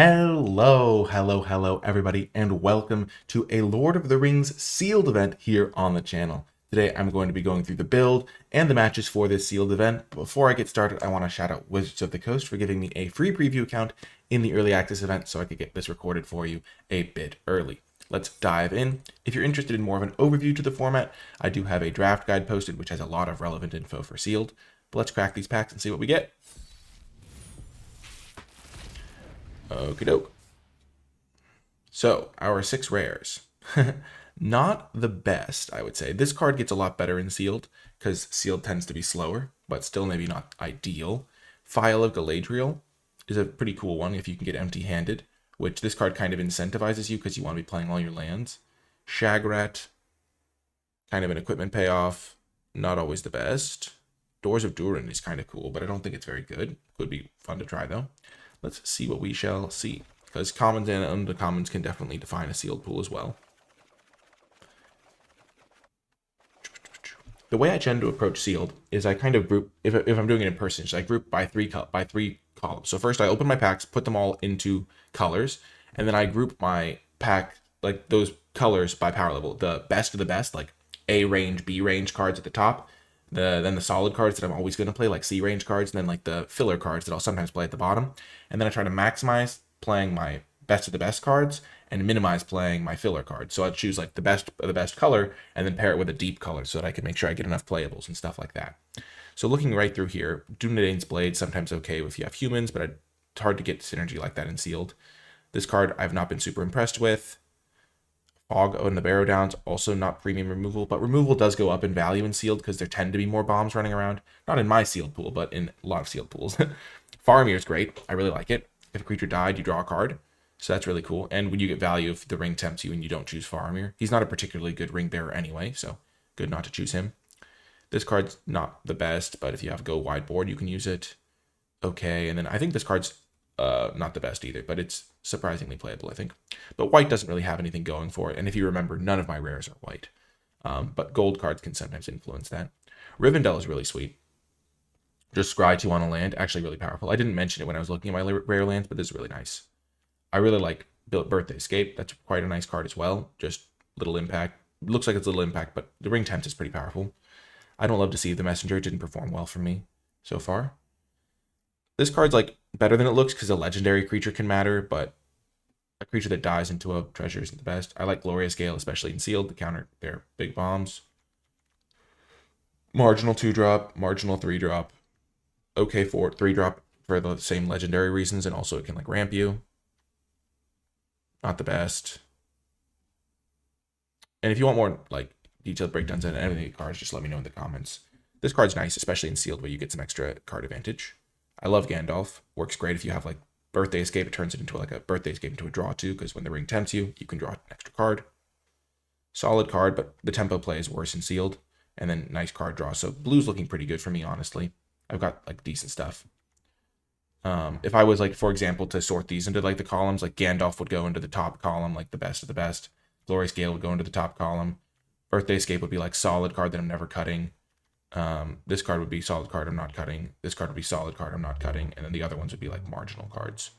Hello, everybody, and welcome to a Lord of the Rings sealed event here on the channel. Today, I'm going to be going through the build and the matches for this sealed event. But before I get started, I want to shout out Wizards of the Coast for giving me a free preview account in the early access event so I could get this recorded for you a bit early. Let's dive in. If you're interested in more of an overview to the format, I do have a draft guide posted, which has a lot of relevant info for sealed. But let's crack these packs and see what we get. Okie doke. So, our 6 rares. Not the best, I would say. This card gets a lot better in sealed, because sealed tends to be slower, but still maybe not ideal. Phial of Galadriel is a pretty cool one if you can get empty-handed, which this card kind of incentivizes you because you want to be playing all your lands. Shagrat, kind of an equipment payoff, not always the best. Doors of Durin is kind of cool, but I don't think it's very good. Could be fun to try, though. Let's see what we shall see, because commons and uncommons can definitely define a sealed pool as well. The way I tend to approach sealed is I kind of group, if I'm doing it in person, I group by three columns. So first I open my packs, put them all into colors, and then I group my pack, like those colors by power level. The best of the best, like A range, B range cards at the top. Then the solid cards that I'm always going to play, like C range cards, and then like the filler cards that I'll sometimes play at the bottom. And then I try to maximize playing my best of the best cards and minimize playing my filler cards. So I choose like the best of the best color and then pair it with a deep color so that I can make sure I get enough playables and stuff like that. So looking right through here, Dunedain's Blade sometimes okay if you have humans, but it's hard to get synergy like that in sealed. This card I've not been super impressed with. Fog on the Barrow Downs, also not premium removal, but removal does go up in value in sealed because there tend to be more bombs running around. Not in my sealed pool, but in a lot of sealed pools. Faramir is great. I really like it. If a creature died, you draw a card. So that's really cool. And when you get value, if the ring tempts you and you don't choose Faramir, he's not a particularly good ring bearer anyway, so good not to choose him. This card's not the best, but if you have go wide board, you can use it. Okay, and then I think this card's not the best either, but it's surprisingly playable, I think. But white doesn't really have anything going for it, and if you remember, none of my rares are white. But gold cards can sometimes influence that. Rivendell is really sweet. Just scry 2 on a land, actually really powerful. I didn't mention it when I was looking at my rare lands, but this is really nice. I really like Birthday Escape. That's quite a nice card as well. Just little impact. Looks like it's little impact, but the ring tempt is pretty powerful. I don't love to see the messenger. It didn't perform well for me so far. This card's like better than it looks because a legendary creature can matter, but a creature that dies into a treasure isn't the best. I like Glorious Gale, especially in sealed, to counter their big bombs. Marginal 2-drop, marginal 3-drop. Okay for 3-drop for the same legendary reasons, and also it can like ramp you. Not the best. And if you want more like detailed breakdowns and anything cards, just let me know in the comments. This card's nice, especially in sealed where you get some extra card advantage. I love Gandalf. Works great if you have like Birthday Escape. It turns it into like a Birthday Escape into a draw too, because when the ring tempts you, you can draw an extra card. Solid card, but the tempo play is worse in sealed. And then nice card draw. So blue's looking pretty good for me, honestly. I've got like decent stuff. If I was like, for example, to sort these into like the columns, like Gandalf would go into the top column, like the best of the best. Glorious Gale would go into the top column. Birthday Escape would be like solid card that I'm never cutting. This card would be solid card I'm not cutting. This card would be solid card I'm not cutting. And then the other ones would be like marginal cards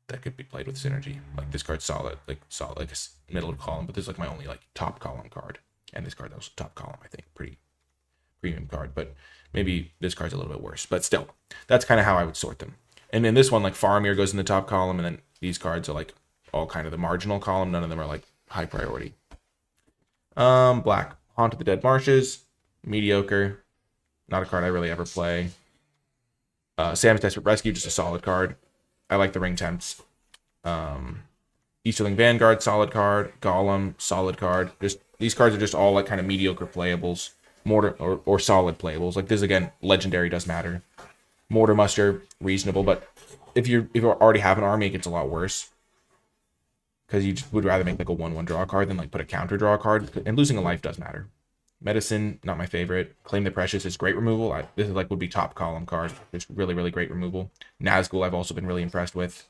that could be played with synergy. Like this card's solid, like a middle of column, but this is like my only like top column card. And this card that was top column, I think, pretty premium card, but maybe this card's a little bit worse. But still, that's kind of how I would sort them. And in this one, like Faramir goes in the top column, and then these cards are like all kind of the marginal column. None of them are like high priority. Black, Haunt of the Dead Marshes, mediocre. Not a card I really ever play. Sam's Desperate Rescue, just a solid card. I like the ring tempts. Easterling Vanguard, solid card. Golem, solid card. Just these cards are just all like kind of mediocre playables, mortar or solid playables. Like this again, legendary does matter. Mortar Muster, reasonable, but if you already have an army, it gets a lot worse. Because you would rather make like a 1/1 draw card than like put a counter draw card. And losing a life does matter. Medicine, not my favorite. Claim the Precious is great removal. This is like would be top column card. Just really, really great removal. Nazgul I've also been really impressed with.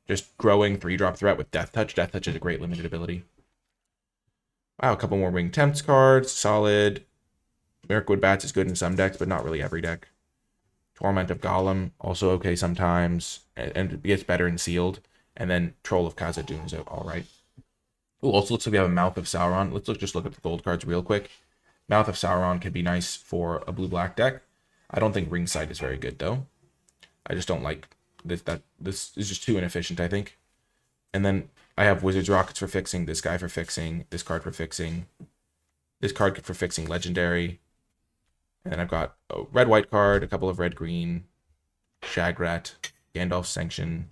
Just growing 3-drop threat with Death Touch. Death Touch is a great limited ability. Wow, a couple more Ring Temps cards. Solid. Mirkwood Bats is good in some decks, but not really every deck. Torment of Gollum, also okay sometimes, and it gets better in sealed. And then Troll of Khazad-dûm is all right. Oh, also looks like we have a Mouth of Sauron. Let's just look at the gold cards real quick. Mouth of Sauron can be nice for a blue-black deck. I don't think Ringside is very good, though. I just don't like this. This is just too inefficient, I think. And then I have Wizard's Rockets for fixing, this guy for fixing, this card for fixing, this card for fixing Legendary. And then I've got a red-white card, a couple of red-green, Shagrat, Gandalf's Sanction,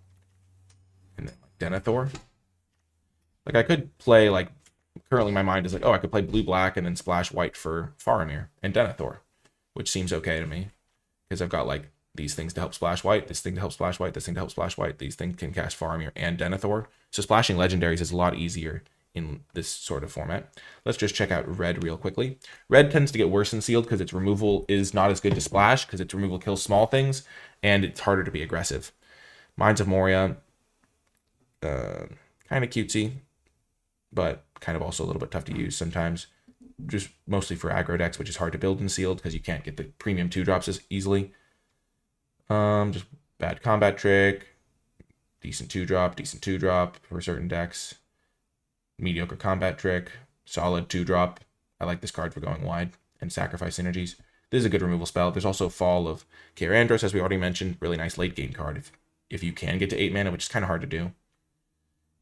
and then Denethor. Like, I could play, like, currently my mind is like, oh, I could play blue-black and then splash white for Faramir and Denethor, which seems okay to me. Because I've got, like, these things to help splash white, this thing to help splash white, this thing to help splash white. These things can cast Faramir and Denethor. So splashing legendaries is a lot easier in this sort of format. Let's just check out red real quickly. Red tends to get worse in sealed because its removal is not as good to splash because its removal kills small things and it's harder to be aggressive. Mines of Moria, kind of cutesy, but kind of also a little bit tough to use sometimes. Just mostly for aggro decks, which is hard to build in sealed because you can't get the premium 2-drops as easily. Just bad combat trick, decent 2-drop for certain decks. Mediocre combat trick, solid 2-drop. I like this card for going wide and sacrifice synergies. This is a good removal spell. There's also Fall of Caer-Andros, as we already mentioned. Really nice late game card if you can get to 8 mana, which is kind of hard to do.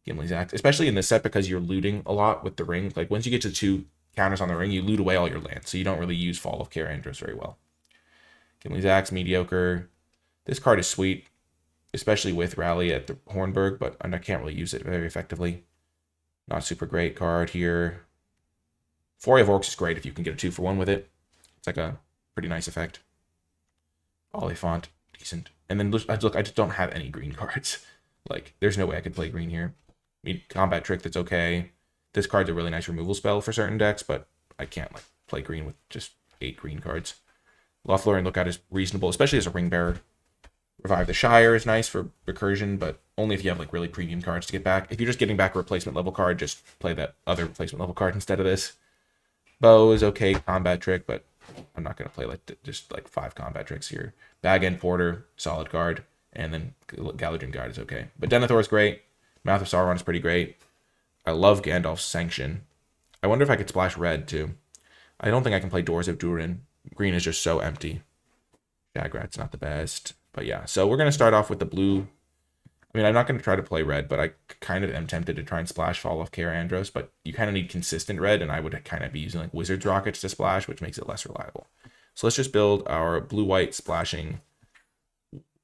Gimli's Axe, especially in this set because you're looting a lot with the ring. Like once you get to 2 counters on the ring, you loot away all your lands, so you don't really use Fall of Caer-Andros very well. Gimli's Axe, mediocre. This card is sweet, especially with Rally at the Hornburg, but I can't really use it very effectively. Not super great card here. Foray of Orcs is great if you can get a 2-for-1 with it. It's like a pretty nice effect. Oliphant, decent. And then look, I just don't have any green cards. Like, there's no way I could play green here. I mean, combat trick, that's okay. This card's a really nice removal spell for certain decks, but I can't like play green with just 8 green cards. Lothlorien Lookout is reasonable, especially as a ring bearer. Revive the Shire is nice for recursion, but only if you have like really premium cards to get back. If you're just getting back a replacement level card, just play that other replacement level card instead of this. Bow is okay, combat trick, but I'm not gonna play like just like 5 combat tricks here. Bag End Porter, solid card, and then Galadriel Guard is okay. But Denethor is great. Mouth of Sauron is pretty great. I love Gandalf's Sanction. I wonder if I could splash red too. I don't think I can play Doors of Durin. Green is just so empty. Shagrat's not the best. But yeah, so we're going to start off with the blue. I mean, I'm not going to try to play red, but I kind of am tempted to try and splash Fall of Caer-Andros, but you kind of need consistent red, and I would kind of be using like Wizard's Rockets to splash, which makes it less reliable. So let's just build our blue-white splashing,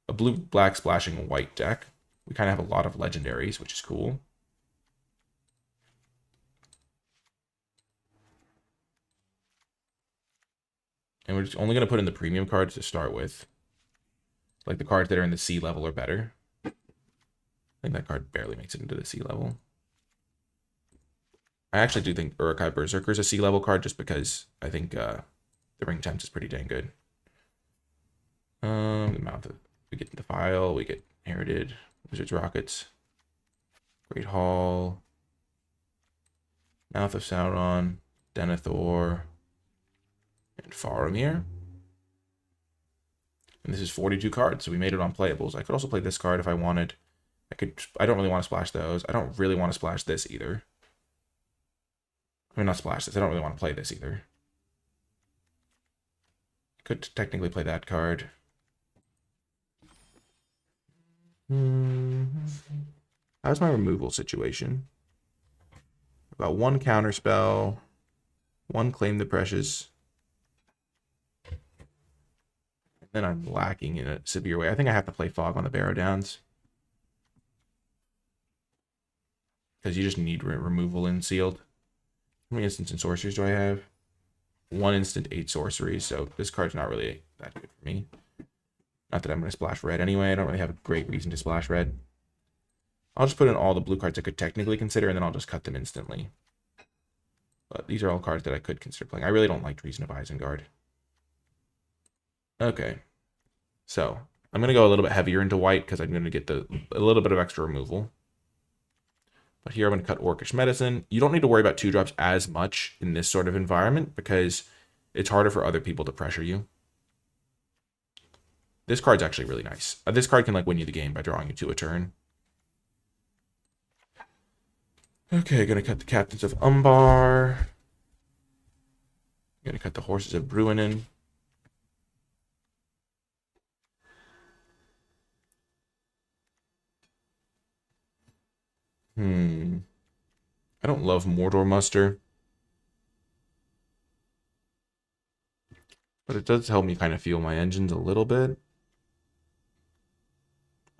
a blue-black splashing white deck. We kind of have a lot of legendaries, which is cool. And we're just only going to put in the premium cards to start with. Like the cards that are in the C level or better. I think that card barely makes it into the C level. I actually do think Uruk-hai Berserker is a C level card just because I think the Ring Temps is pretty dang good. The Mouth of, we get Defile, we get Inherited, Wizard's Rockets, Great Hall, Mouth of Sauron, Denethor, and Faramir. And this is 42 cards, so we made it on playables. I could also play this card if I wanted. I don't really want to splash those. I don't really want to splash this either. I mean, not splash this. I don't really want to play this either. Could technically play that card. How's my removal situation? About 1 counter spell, 1 Claim the Precious. Then I'm lacking in a severe way. I think I have to play Fog on the Barrow Downs. Because you just need removal in sealed. How many instants and sorceries do I have? 1 instant, 8 sorceries. So this card's not really that good for me. Not that I'm going to splash red anyway. I don't really have a great reason to splash red. I'll just put in all the blue cards I could technically consider, and then I'll just cut them instantly. But these are all cards that I could consider playing. I really don't like Treason of Isengard. Okay, so I'm going to go a little bit heavier into white because I'm going to get a little bit of extra removal. But here I'm going to cut Orcish Medicine. You don't need to worry about 2-drops as much in this sort of environment because it's harder for other people to pressure you. This card's actually really nice. This card can like win you the game by drawing you to a turn. Okay, gonna cut the Captains of Umbar. Gonna cut the Horses of Bruinen. I don't love Mordor Muster, but it does help me kind of feel my engines a little bit.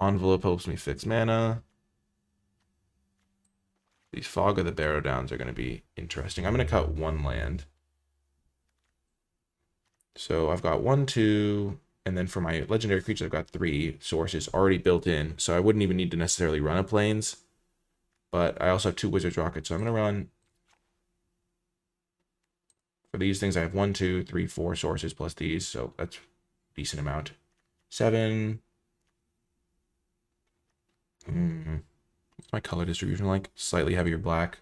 Envelope helps me fix mana. These Fog of the Barrow Downs are going to be interesting. I'm going to cut one land. So I've got 1, 2, and then for my legendary creatures, I've got 3 sources already built in. So I wouldn't even need to necessarily run a Plains. But I also have 2 Wizard's Rockets, so I'm going to run... For these things, I have 1, 2, 3, 4 sources plus these, so that's a decent amount. 7... What's my color distribution like? Slightly heavier black,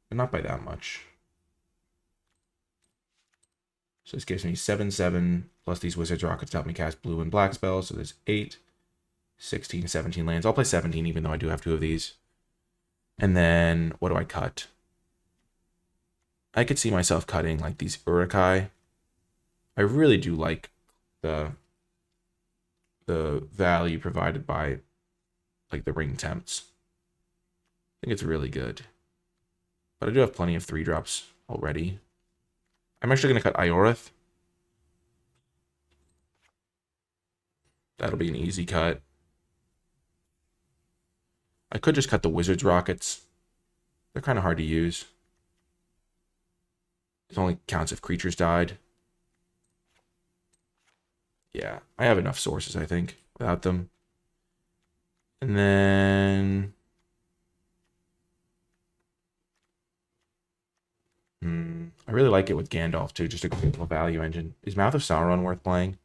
but not by that much. So this gives me 7, 7, plus these Wizard's Rockets to help me cast blue and black spells. So there's 8, 16, 17 lands. I'll play 17, even though I do have 2 of these. And then, what do I cut? I could see myself cutting, like, these Urukai. I really do like the value provided by, like, the ring tempts. I think it's really good. But I do have plenty of 3-drops already. I'm actually going to cut Ioreth. That'll be an easy cut. I could just cut the Wizard's Rockets. They're kind of hard to use. It only counts if creatures died. Yeah, I have enough sources, I think, without them. And then... I really like it with Gandalf, too, just a great little value engine. Is Mouth of Sauron worth playing?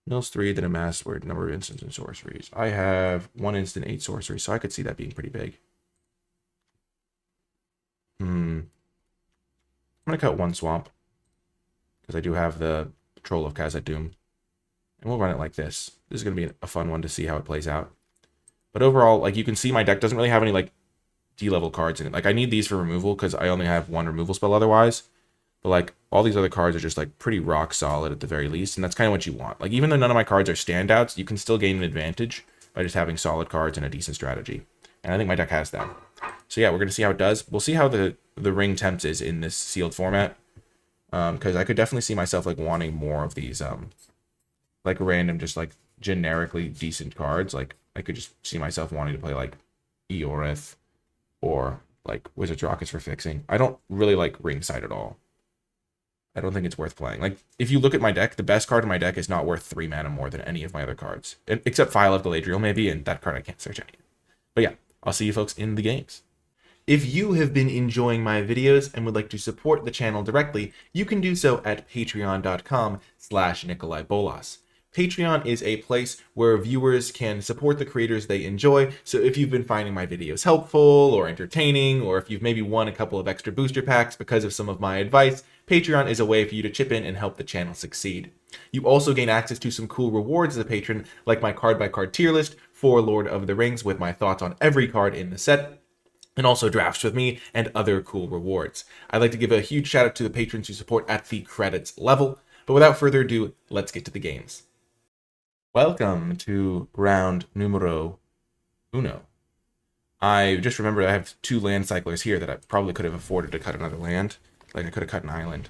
Mills 3, then amass word number of instants and sorceries. I have 1 instant, 8 sorceries, so I could see that being pretty big. I'm going to cut 1 swamp, because I do have the Troll of Khazad-dûm. And we'll run it like this. This is going to be a fun one to see how it plays out. But overall, like, you can see my deck doesn't really have any, like, D-level cards in it. Like, I need these for removal because I only have 1 removal spell otherwise. But, like, all these other cards are just, like, pretty rock solid at the very least. And that's kind of what you want. Like, even though none of my cards are standouts, you can still gain an advantage by just having solid cards and a decent strategy. And I think my deck has that. So, yeah, we're going to see how it does. We'll see how the ring tempts is in this sealed format. Because I could definitely see myself, like, wanting more of these, like, random, just, like, generically decent cards. Like, I could just see myself wanting to play, like, Eorith or, like, Wizard's Rockets for fixing. I don't really like Ringside at all. I don't think it's worth playing. Like, if you look at my deck, the best card in my deck is not worth 3 mana more than any of my other cards. Except File of Galadriel, maybe, and that card I can't search any. But yeah, I'll see you folks in the games. If you have been enjoying my videos and would like to support the channel directly, you can do so at patreon.com/NicolaiBolas. Patreon is a place where viewers can support the creators they enjoy, so if you've been finding my videos helpful or entertaining, or if you've maybe won a couple of extra booster packs because of some of my advice, Patreon is a way for you to chip in and help the channel succeed. You also gain access to some cool rewards as a patron, like my card-by-card tier list for Lord of the Rings with my thoughts on every card in the set, and also drafts with me and other cool rewards. I'd like to give a huge shout out to the patrons who support at the credits level, but without further ado, let's get to the games. Welcome to round numero uno. I just remembered I have 2 land cyclers here that I probably could have afforded to cut another land. Like, I could have cut an island.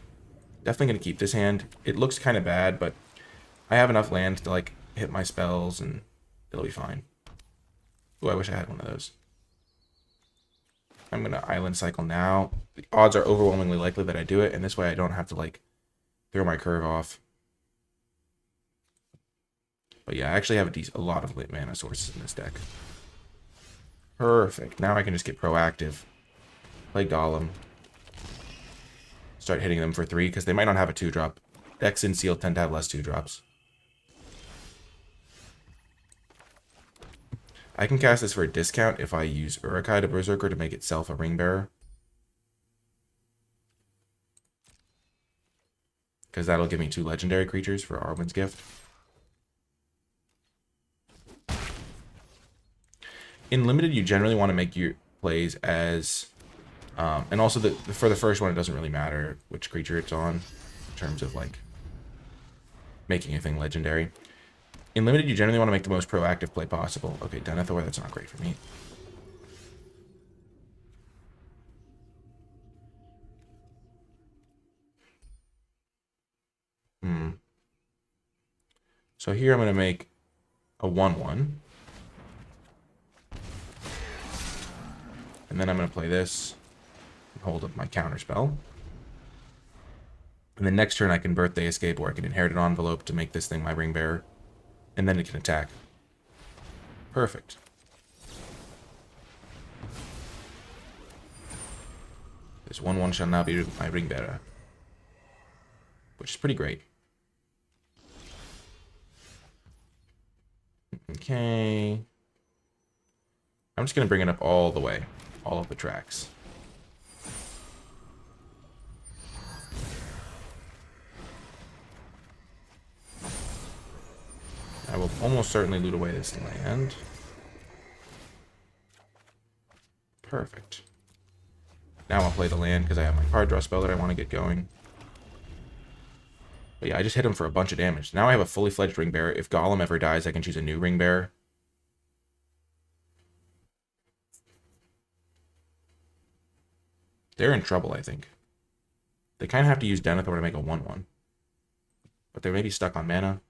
Definitely going to keep this hand. It looks kind of bad, but I have enough land to, like, hit my spells, and it'll be fine. Ooh, I wish I had one of those. I'm going to island cycle now. The odds are overwhelmingly likely that I do it, and this way I don't have to, like, throw my curve off. But yeah, I actually have a lot of lit mana sources in this deck. Perfect. Now I can just get proactive. Play Golem. Start hitting them for 3, because they might not have a 2-drop. Decks in Seal tend to have less 2-drops. I can cast this for a discount if I use Urukai to Berserker to make itself a Ring Bearer. Because that'll give me 2 legendary creatures for Arwen's Gift. In Limited, you generally want to make plays as, and also for the first one, it doesn't really matter which creature it's on in terms of like making a thing legendary. In limited, you generally want to make the most proactive play possible. Okay, Denethor, that's not great for me. So here I'm going to make a 1/1. And then I'm going to play this and hold up my counter spell. And then next turn I can Birthday Escape, or I can inherit an envelope to make this thing my ring bearer. And then it can attack. Perfect. This 1/1 shall now be my ring bearer. Which is pretty great. Okay. I'm just going to bring it up all the way. All of the tracks. I will almost certainly loot away this land. Perfect. Now I'll play the land because I have my card draw spell that I want to get going. But yeah, I just hit him for a bunch of damage. Now I have a fully fledged ring bearer. If Golem ever dies, I can choose a new ring bearer. They're in trouble, I think. They kind of have to use Denethor to make a 1/1. But they're maybe stuck on mana.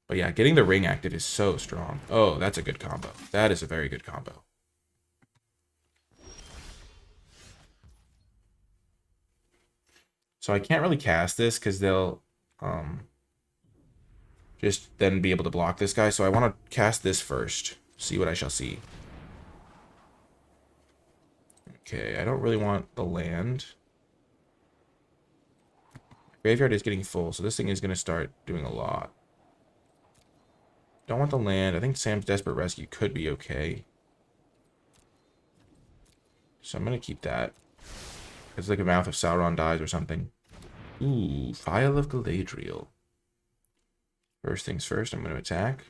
But yeah, getting the ring active is so strong. Oh, that's a good combo. That is a very good combo. So I can't really cast this because they'll just then be able to block this guy. So I want to cast this first. See what I shall see. Okay, I don't really want the land. Graveyard is getting full, so this thing is going to start doing a lot. Don't want the land. I think Sam's Desperate Rescue could be okay. So I'm going to keep that. It's like a Mouth of Sauron dies or something. Ooh, Phial of Galadriel. First things first, I'm going to attack.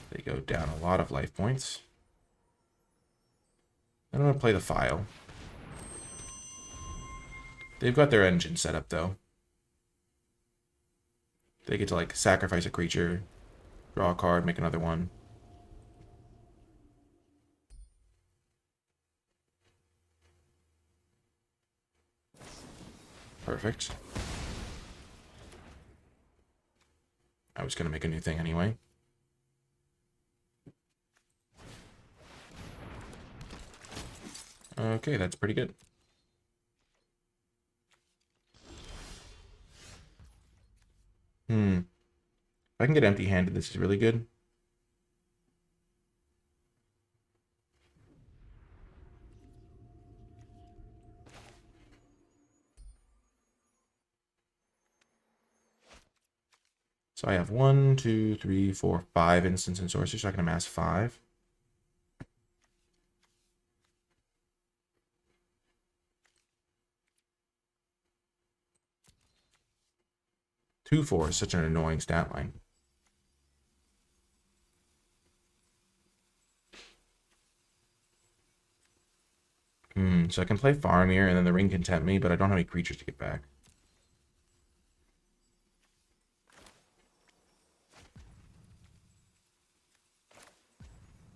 They go down a lot of life points. Then I'm going to play the Phial. They've got their engine set up, though. They get to, like, sacrifice a creature, draw a card, make another one. Perfect. I was going to make a new thing anyway. Okay, that's pretty good. If I can get empty-handed, this is really good. So I have 1, 2, 3, 4, 5 instants and sorcery, so I can amass 5. Two 4 is such an annoying stat line. So I can play Faramir, and then the ring can tempt me, but I don't have any creatures to get back.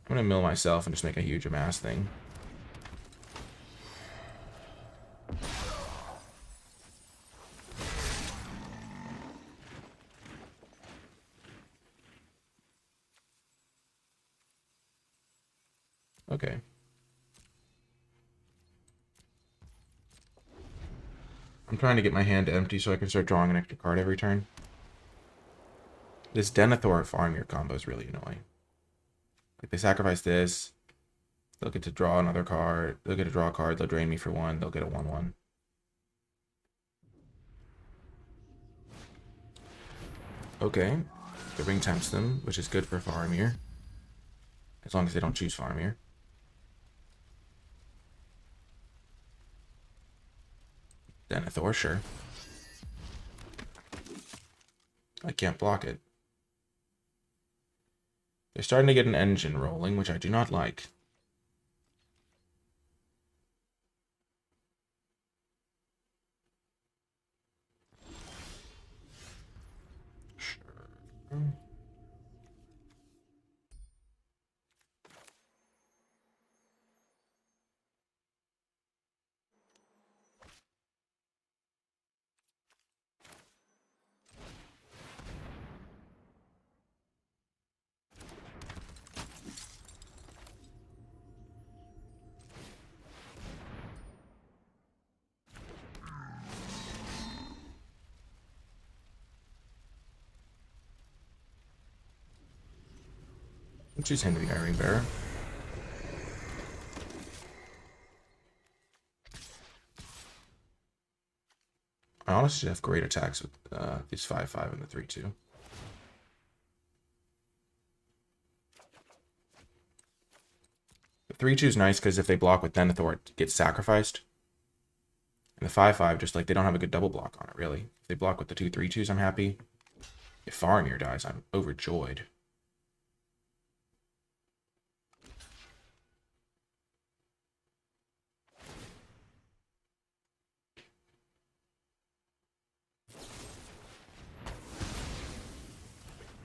I'm going to mill myself and just make a huge amass thing. Okay. I'm trying to get my hand empty so I can start drawing an extra card every turn. This Denethor Faramir combo is really annoying. Like, they sacrifice this, they'll get to draw another card, they'll get to draw a card, they'll drain me for 1, they'll get a 1/1. Okay, the ring tempts them, which is good for Faramir. As long as they don't choose Faramir. Denethor, sure. I can't block it. They're starting to get an engine rolling, which I do not like. Sure. Let's choose him to the Iron Bearer. I honestly have great attacks with these 5/5 and the 3/2. The 3/2 is nice because if they block with Denethor, it gets sacrificed. And the 5/5, just like they don't have a good double block on it, really. If they block with the 2/3/2s, I'm happy. If Faramir dies, I'm overjoyed.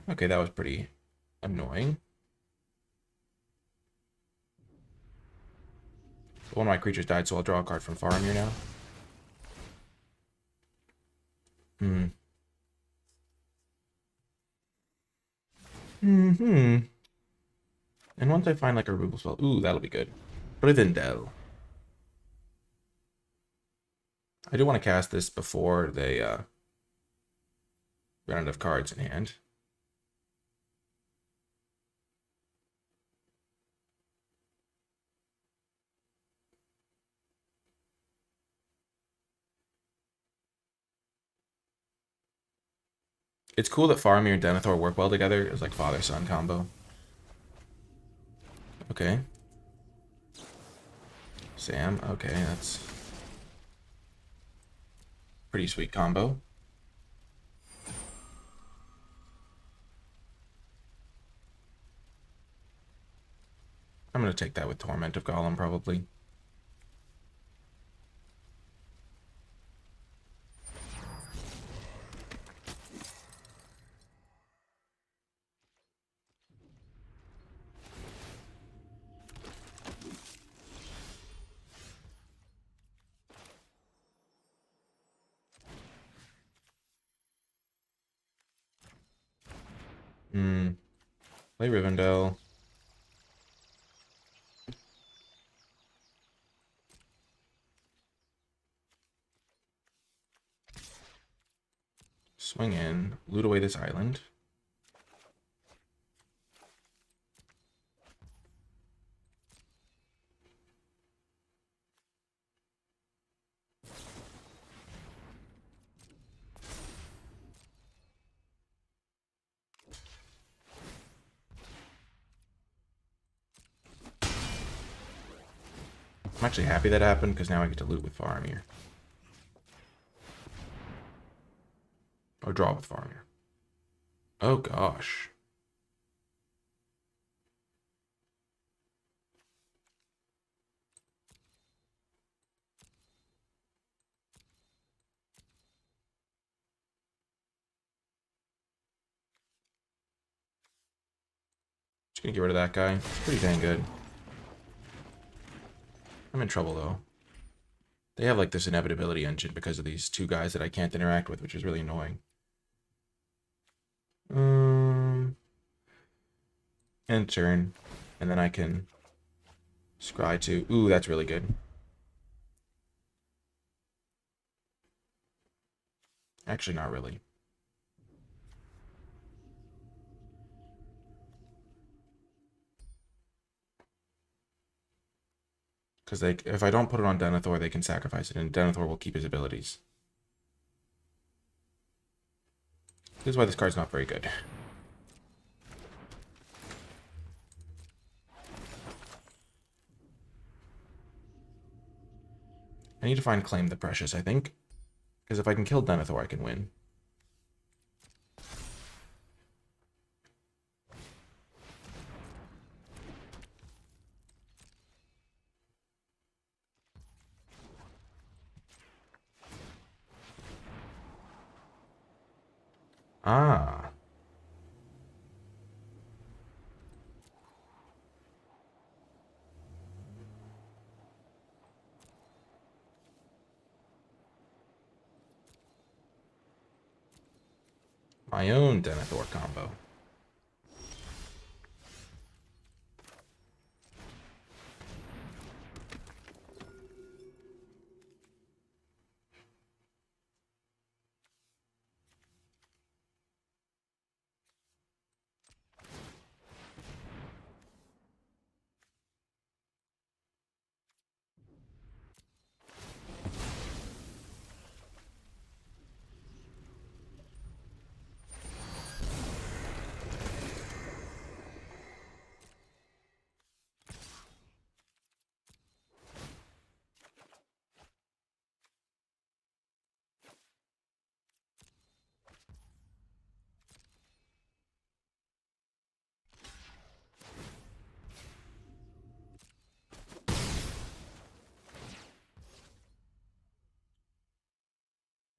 Okay, that was pretty annoying. One of my creatures died, so I'll draw a card from Faramir now. And once I find like a removal spell, ooh, that'll be good. Rivendell. I do want to cast this before they run out of cards in hand. It's cool that Faramir and Denethor work well together. It's like father-son combo. Okay. Sam, okay, that's pretty sweet combo. I'm going to take that with Torment of Golem, probably. Play Rivendell. Swing in, loot away this island. I'm actually happy that happened because now I get to loot with Faramir. Or draw with Faramir. Oh gosh. Just gonna get rid of that guy. It's pretty dang good. I'm in trouble though. They have like this inevitability engine because of these two guys that I can't interact with, which is really annoying. End turn. And then I can scry to. Ooh, that's really good. Actually, not really. Because if I don't put it on Denethor, they can sacrifice it, and Denethor will keep his abilities. This is why this card's not very good. I need to find Claim the Precious, I think. Because if I can kill Denethor, I can win. Ah. My own Denethor combo.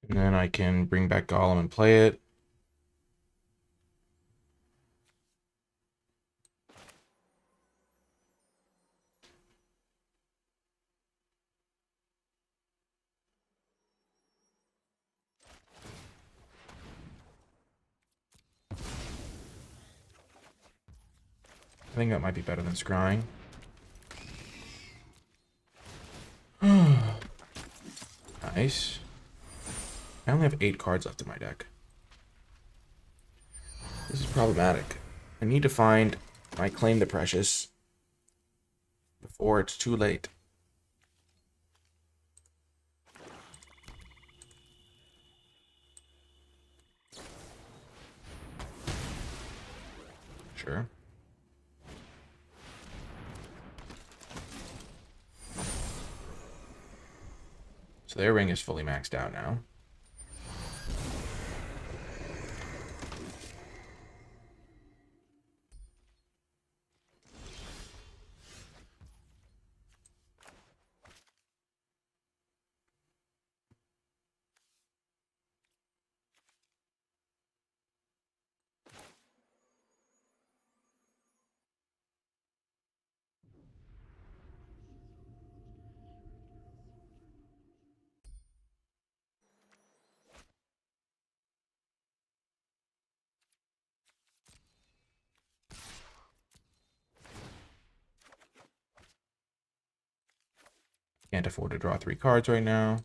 And then I can bring back Golem and play it. I think that might be better than scrying. Nice. I only have 8 cards left in my deck. This is problematic. I need to find my Claim the Precious before it's too late. Sure. So their ring is fully maxed out now. Can't afford to draw 3 cards right now.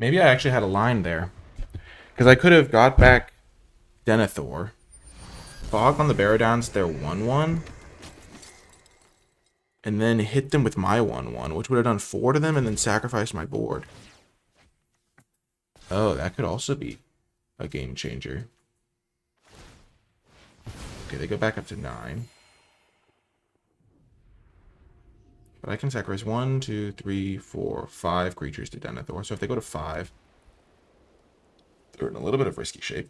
Maybe I actually had a line there. Because I could have got back Denethor. Fog on the Barodons, they're 1-1. And then hit them with my 1-1, which would have done 4 to them and then sacrificed my board. Oh, that could also be a game changer. Okay, they go back up to 9. But I can sacrifice 1, 2, 3, 4, 5 creatures to Denethor. So if they go to 5, they're in a little bit of risky shape.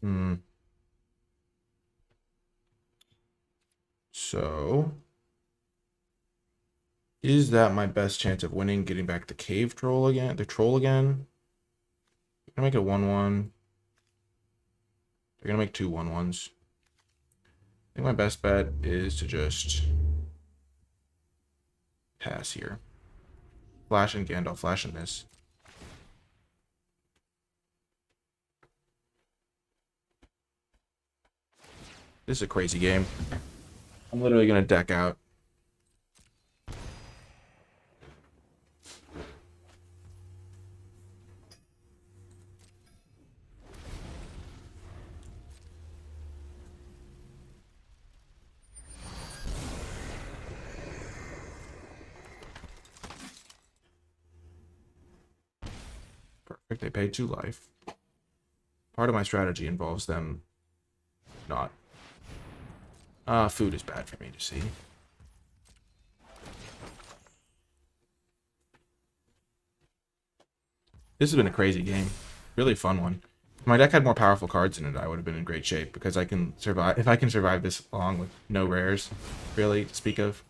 Hmm. So, is that my best chance of winning? Getting back the cave troll again? The troll again? I'm gonna make it 1/1. They're gonna make 2 1/1s. I think my best bet is to just pass here. Flash and Gandalf, flash in this. This is a crazy game. I'm literally gonna deck out. Perfect. They paid 2 life. Part of my strategy involves them not. Food is bad for me to see. This has been a crazy game. Really fun one. If my deck had more powerful cards in it, I would have been in great shape because I can survive. If I can survive this long with no rares, really, to speak of.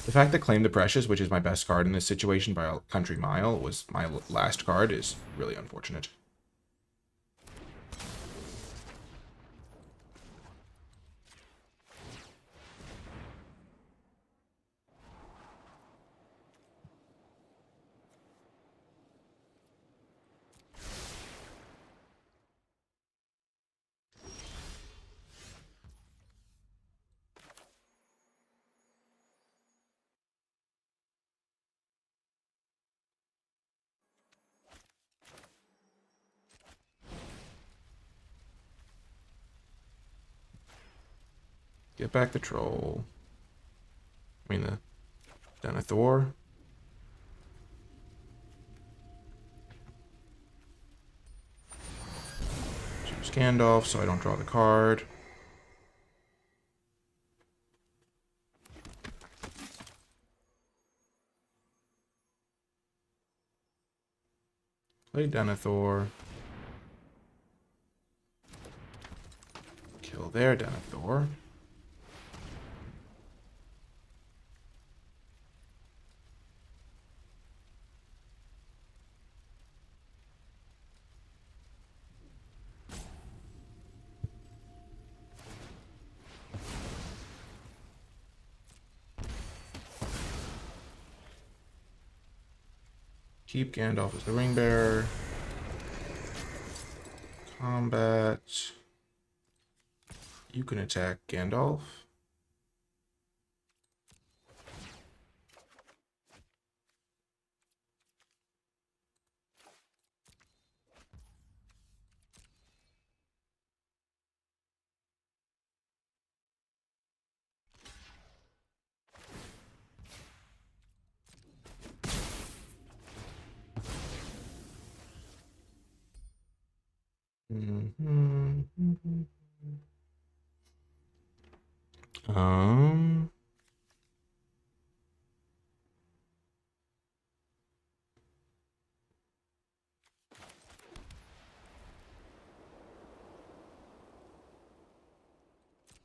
The fact that Claim the Precious, which is my best card in this situation by a country mile, was my last card is really unfortunate. Get back the troll. I mean, the Denethor. Choose Gandalf so I don't draw the card. Play Denethor. Kill their Denethor. Keep Gandalf as the ring bearer. Combat. You can attack Gandalf. Um,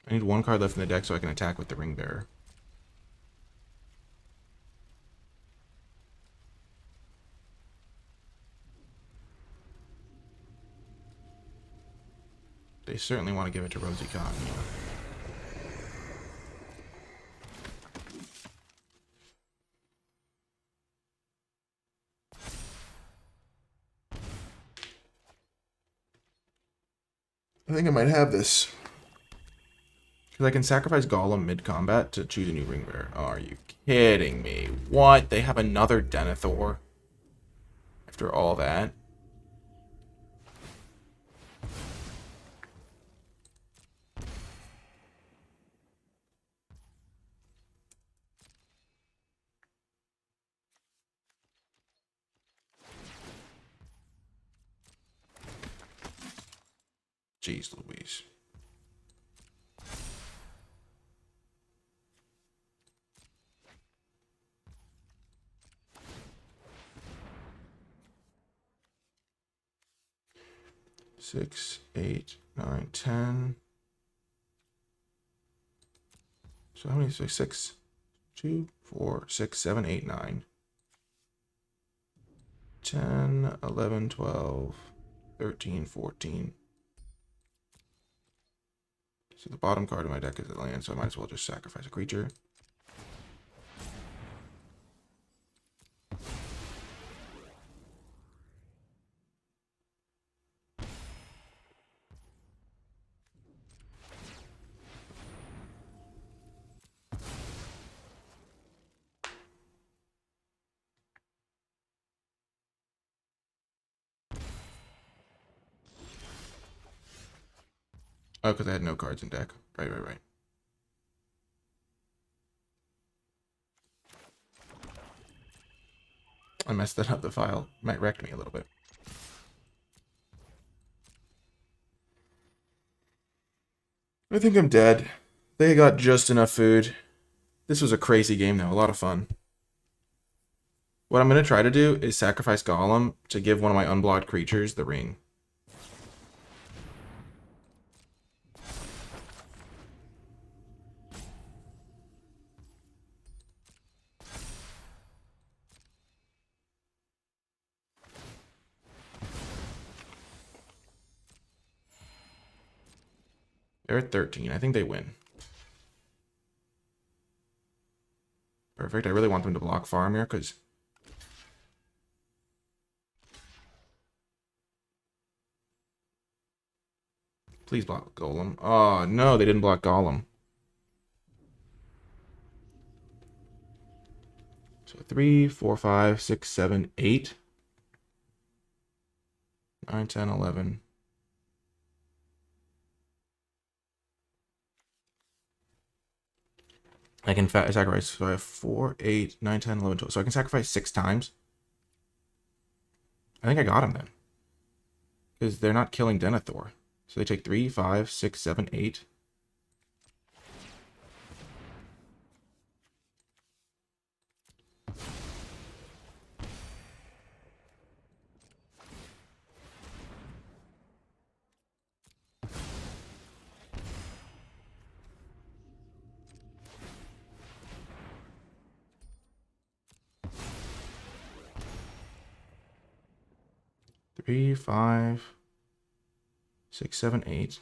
I need 1 card left in the deck so I can attack with the ring bearer. They certainly want to give it to Rosie Cotton. I think I might have this. Because I can sacrifice Gollum mid-combat to choose a new ring bearer. Oh, are you kidding me? What? They have another Denethor? After all that? Jeez Louise. Six, 8, 9, 10. So how many? 6, 2, 4, 6, 7, 8, 9. 10, 11, 12, 13, 14. So the bottom card of my deck is a land, so I might as well just sacrifice a creature. Oh, because I had no cards in deck. Right. I messed that up. The file might wreck me a little bit. I think I'm dead. They got just enough food. This was a crazy game, though. A lot of fun. What I'm going to try to do is sacrifice Golem to give one of my unblocked creatures the ring. They're at 13. I think they win. Perfect. I really want them to block farm here, because... Please block Golem. Oh, no, they didn't block Golem. So 3, 4, 5, 6, 7, 8. 9, 10, 11. I can sacrifice, so I have 4, 8, 9, 10, 11, 12. So I can sacrifice 6 times. I think I got him then. Because they're not killing Denethor. So they take 3, 5, 6, 7, 8. Three, 5, 6, 7, 8.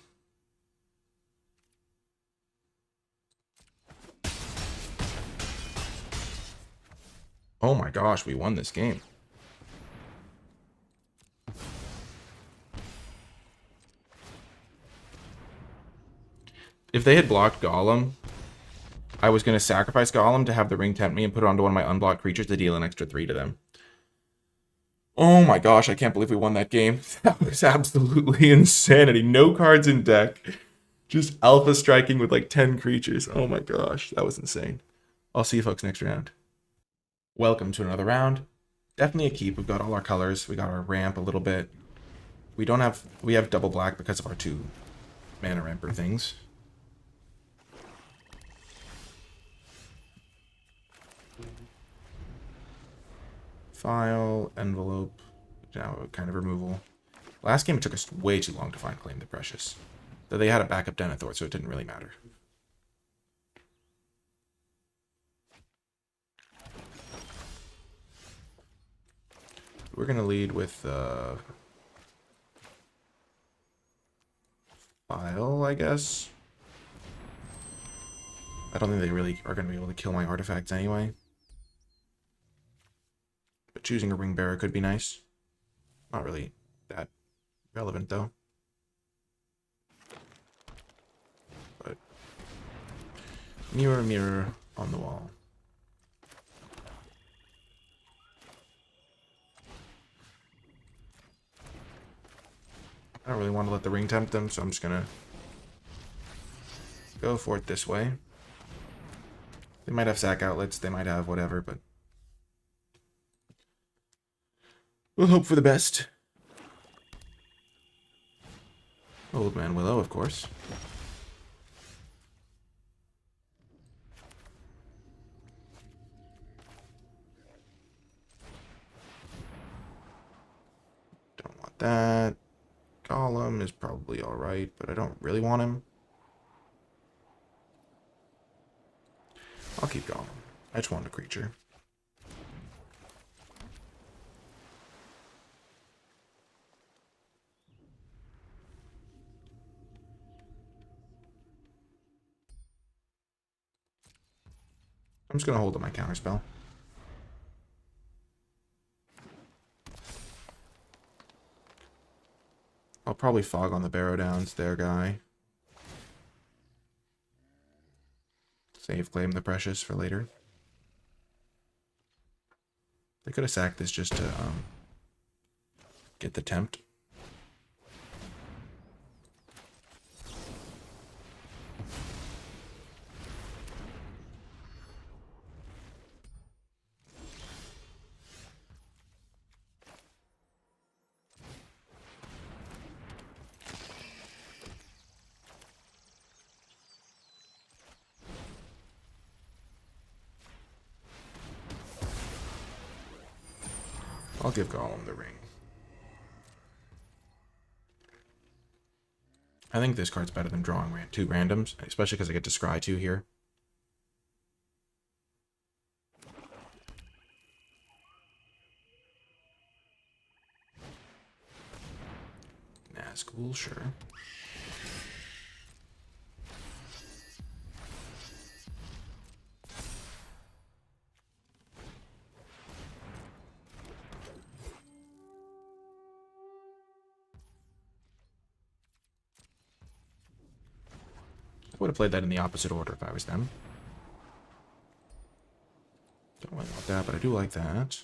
Oh my gosh, we won this game. If they had blocked Golem, I was going to sacrifice Golem to have the ring tempt me and put it onto one of my unblocked creatures to deal an extra 3 to them. Oh my gosh, I can't believe we won that game. That was absolutely insanity. No cards in deck. Just alpha striking with like 10 creatures. Oh my gosh, that was insane. I'll see you folks next round. Welcome to another round. Definitely a keep. We've got all our colors. We got our ramp a little bit. We have double black because of our 2 mana ramper things. File, envelope, now kind of removal. Last game it took us way too long to find Claim the Precious. Though they had a backup Denethor, so it didn't really matter. We're going to lead with File, I guess. I don't think they really are going to be able to kill my artifacts anyway. But choosing a Ring Bearer could be nice. Not really that relevant, though. But mirror, mirror on the wall. I don't really want to let the ring tempt them, so I'm just gonna go for it this way. They might have sack outlets, they might have whatever, but we'll hope for the best. Old Man Willow, of course. Don't want that. Golem is probably alright, but I don't really want him. I'll keep Golem. I just want a creature. I'm just going to hold up my counterspell. I'll probably fog on the Barrow Downs there, guy. Save claim the precious for later. They could have sacked this just to get the tempt. I'll give Golem the ring. I think this card's better than drawing 2 randoms, especially because I get to scry 2 here. Nazgul, sure. I would have played that in the opposite order if I was them. Don't really want that, but I do like that.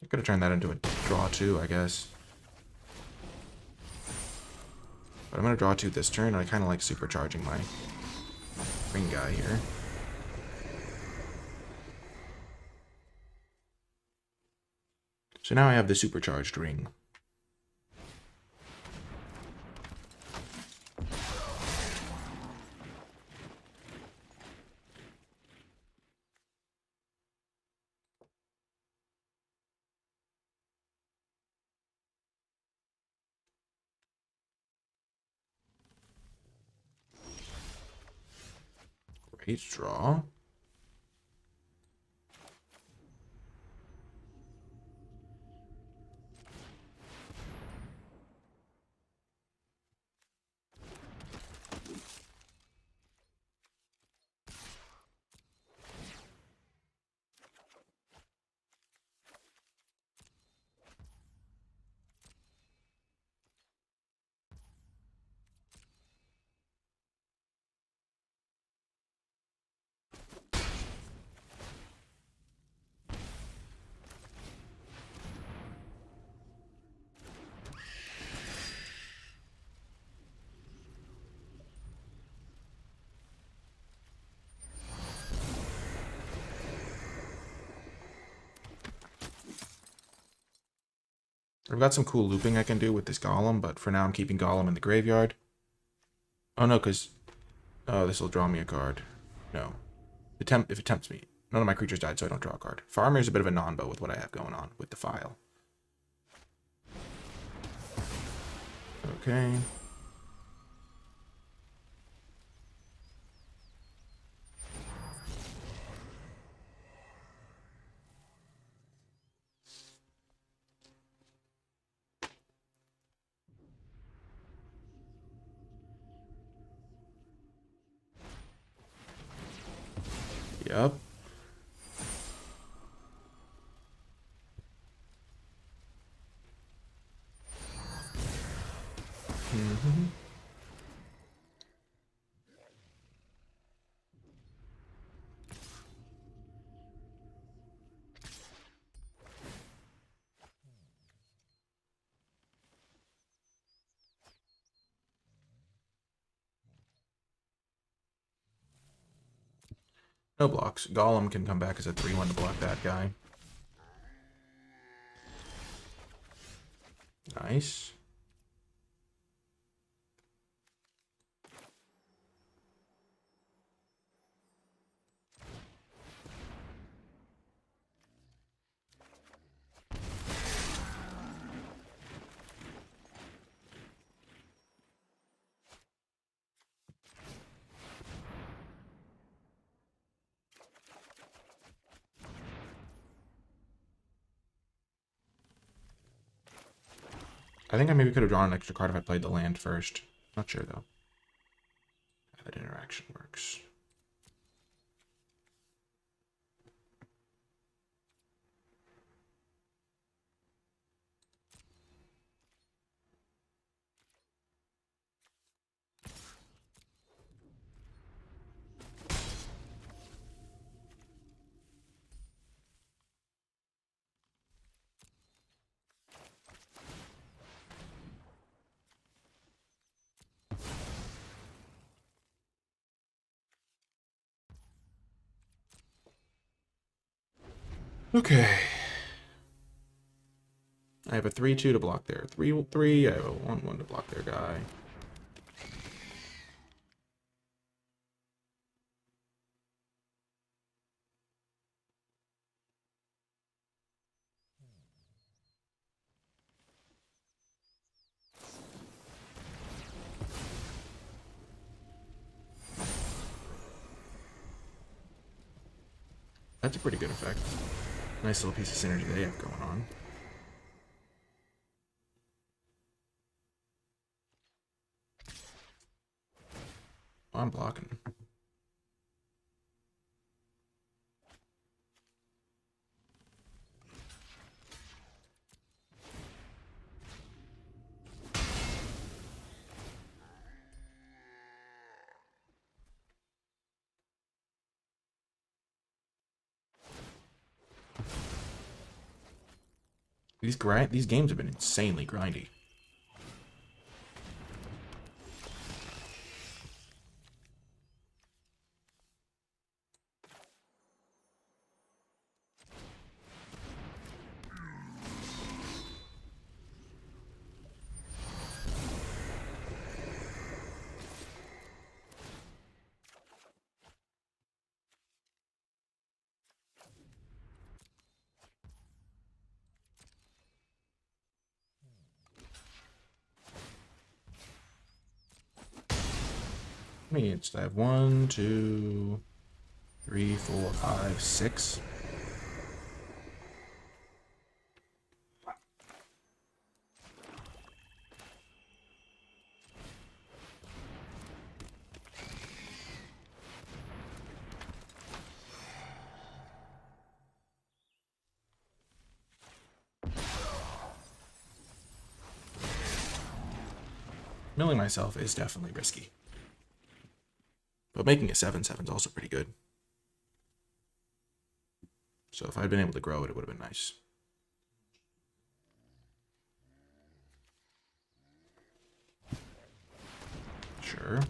I could have turned that into a draw 2, I guess. But I'm going to draw 2 this turn, and I kind of like supercharging my ring guy here. So now I have the supercharged ring. Great draw. I've got some cool looping I can do with this Golem, but for now I'm keeping Golem in the graveyard. Oh no, because... Oh, this will draw me a card. No. If it tempts me. None of my creatures died, so I don't draw a card. Farmer's a bit of a non-bow with what I have going on with the file. Okay. Yep. No blocks. Golem can come back as a 3/1 to block that guy. Nice. I think I maybe could have drawn an extra card if I played the land first. Not sure though. How that interaction works. Okay. I have a 3/2 to block there. 3/3. I have a 1/1 to block their guy. That's a pretty good effect. Nice little piece of synergy they have going on. Oh, I'm blocking. These games have been insanely grindy. I have 1, 2, 3, 4, 5, 6. Milling myself is definitely risky. But making a 7/7 is also pretty good. So if I'd been able to grow it, it would have been nice. Sure.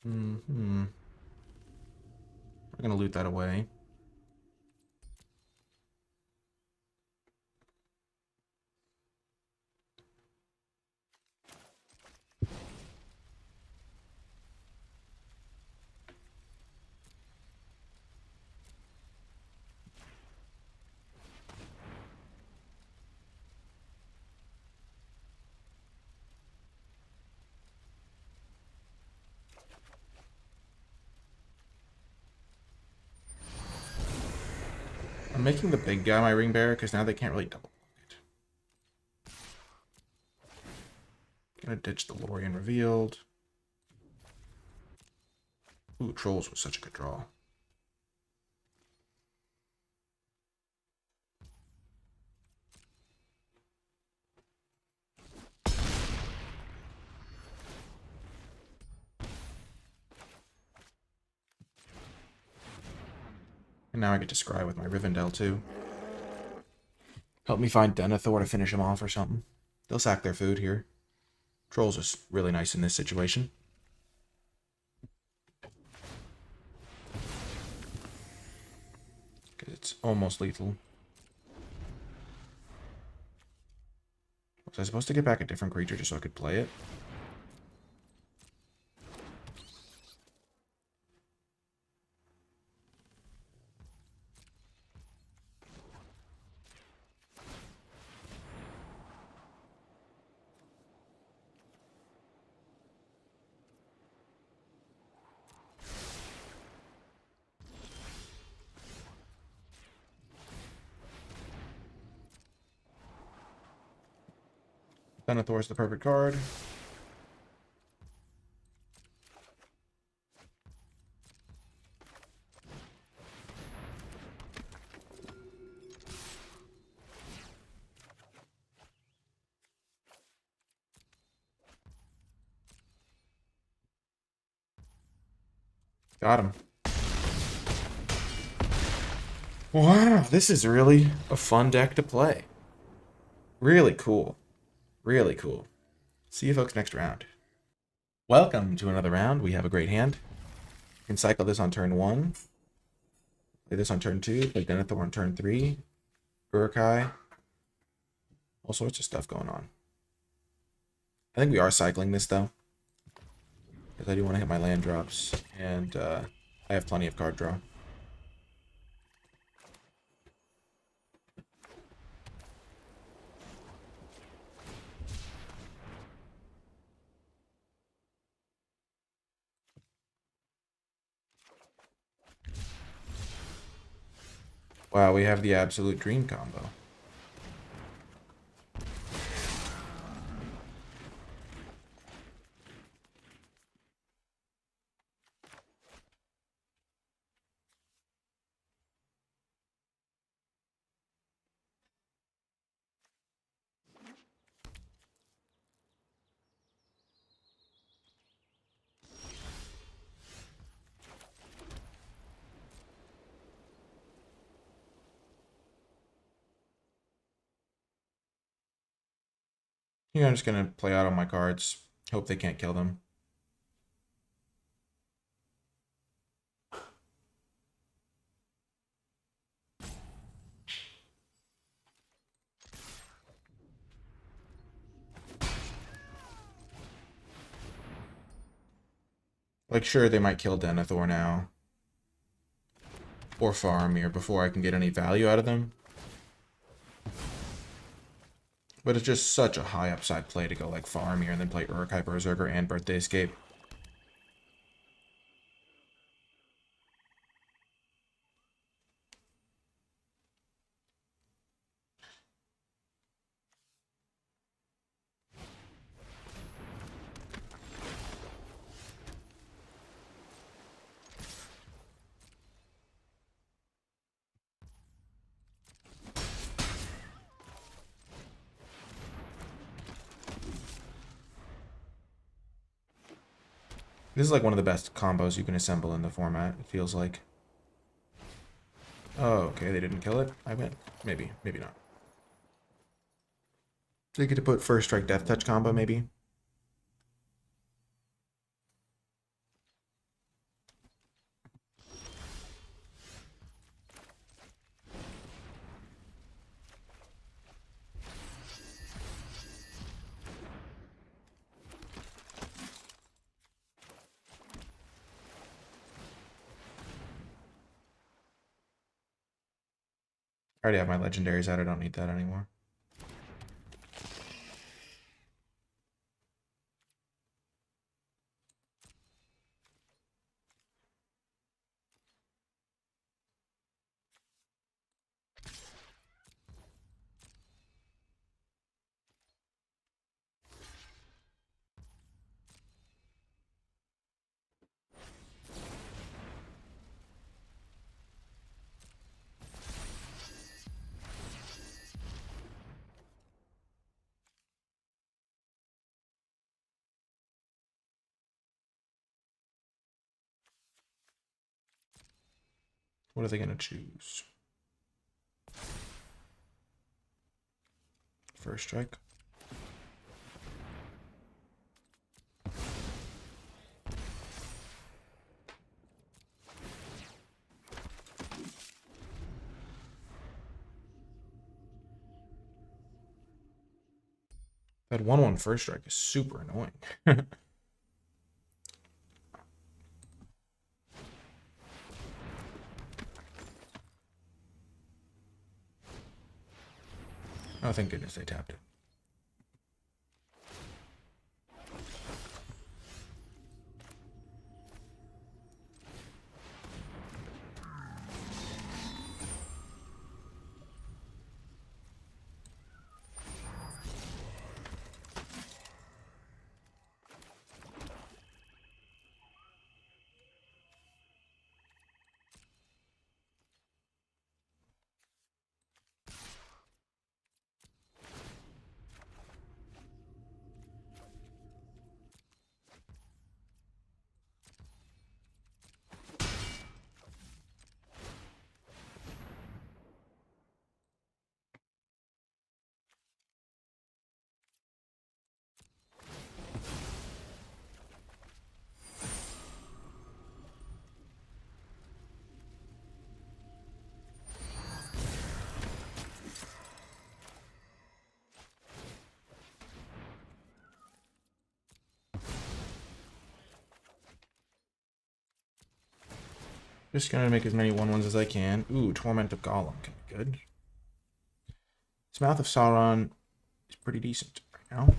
We're gonna loot that away. I'm making the big guy my ring bearer because now they can't really double block it. Gonna ditch the Lorien revealed. Ooh, trolls was such a good draw. And now I get to scry with my Rivendell too. Help me find Denethor to finish him off or something. They'll sack their food here. Trolls are really nice in this situation. Because it's almost lethal. Was I supposed to get back a different creature just so I could play it? Denethor's the perfect card. Got him. Wow, this is really a fun deck to play. Really cool. Really cool. See you folks next round. Welcome to another round. We have a great hand. You can cycle this on turn 1. Play this on turn 2. Play Denethor on turn 3. Uruk-hai. All sorts of stuff going on. I think we are cycling this, though. Because I do want to hit my land drops. And I have plenty of card draw. Wow, we have the absolute dream combo. Here, I'm just going to play out on my cards. Hope they can't kill them. Like, sure, they might kill Denethor now. Or Faramir before I can get any value out of them. But it's just such a high upside play to go like Faramir and then play Uruk-hai Berserker and Birthday Escape. This is like one of the best combos you can assemble in the format, it feels like. Oh, okay, they didn't kill it. I win. Maybe, maybe not. They get to put first strike death touch combo, maybe. I already have my legendaries out, I don't need that anymore. What are they going to choose? First strike. That 1/1 first strike is super annoying. Oh, thank goodness they tapped it. Just gonna make as many 1/1s as I can. Ooh, Torment of Golem can be good. This Mouth of Sauron is pretty decent right now.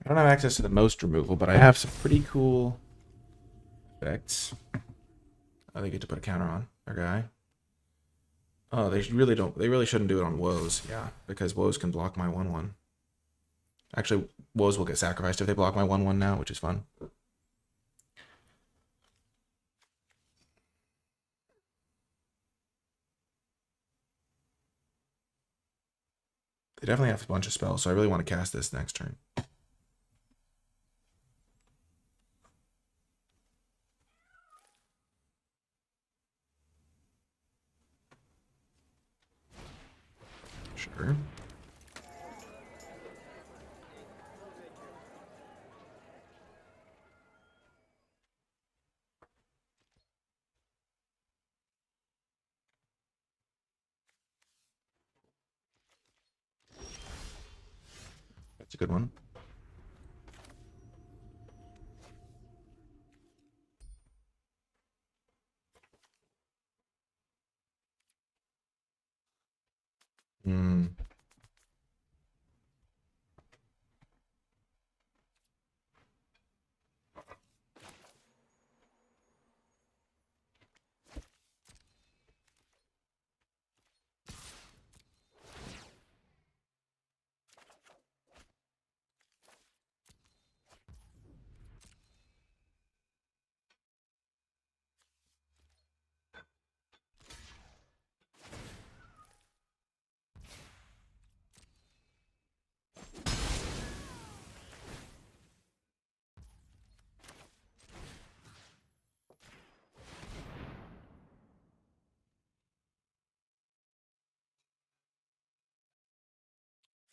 I don't have access to the most removal, but I have some pretty cool effects. Oh, they get to put a counter on their guy. Oh, they really don't. They really shouldn't do it on Woes. Yeah, because Woes can block my 1/1. Actually, Woes will get sacrificed if they block my 1/1 now, which is fun. They definitely have a bunch of spells, so I really want to cast this next turn. Sure. That's a good one. Hmm.